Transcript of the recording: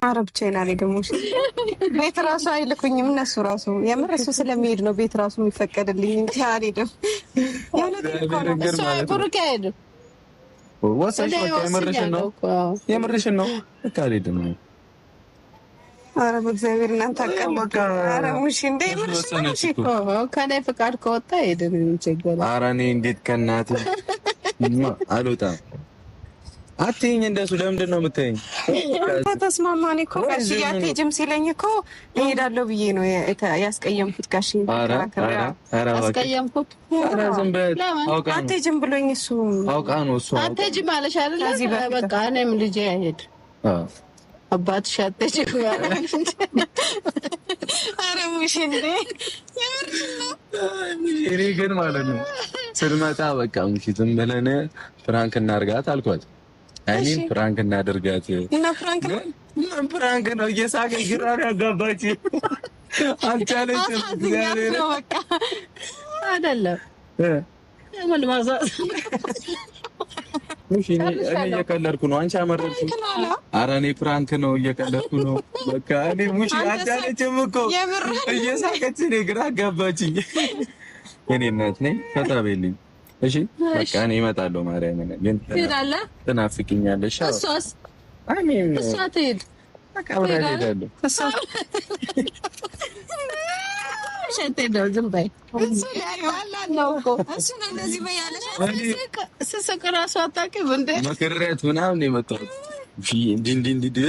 አረብቼና ላይ ደግሞ ቤት ራሱ አይልኩኝም እነሱ ራሱ የምር እሱ ስለሚሄድ ነው ቤት ራሱ የሚፈቀድልኝ እንጂ አልሄድም። የምርሽን ነው በቃ አልሄድም። ኧረ በእግዚአብሔር እናንተ አቀመጡ። ኧረ ሙሽ እንደ ከላይ ፈቃድ ከወጣ ሄደን እንቸገር። ኧረ እኔ እንዴት ከእናትህ አልወጣም አትይኝ። እንደሱ ለምንድን ነው የምትይኝ? ተስማማን እኮ ጋሽዬ አትሄጂም ሲለኝ እኮ እሄዳለሁ ብዬ ነው ያስቀየምኩት። ጋሽዬ ያስቀየምኩት አትሄጂም ብሎኝ እሱ አውቃ ነው እሱ አትሄጂም አለሽ አይደል? በቃ እኔም ልጄ አይሄድ አባትሽ አትሄጂም ማለት ኧረ ሙሽ እንደ እኔ ግን ማለት ነው ስልመጣ በቃ ሙሽ ዝም ብለን ፍራንክ እናድርጋት አልኳት። አይኔን ፍራንክ እናደርጋት እና ፍራንክ ነው ምን ፍራንክ ነው? እየሳቀኝ ግራ ያጋባች አልቻለችም። እግዚአብሔር ነው በቃ አይደለም ምን ማዛዝ ሙሽ እኔ እየቀለድኩ ነው። አንቺ አመረጥኩ። ኧረ እኔ ፍራንክ ነው እየቀለድኩ ነው። በቃ እኔ ሙሽ አልቻለችም እኮ እየሳቀች እኔ ግራ አጋባችኝ። እኔ እናት ነኝ ፈታ በይልኝ እሺ በቃ እኔ እመጣለሁ። ማርያምን ግን ትሄዳለህ? ትናፍቂኛለሽ። እሷስ አሜን እሷ ትሄድ በቃ አብረን እንሄዳለን። ሸቴደው ዝም በይ። እሱ ነው እኮ እሱ ነው እንደዚህ በያለሽ ስስቅ እራሱ አታውቂም እንደ መከረሪያት ምናምን የመጣሁት እንዲህ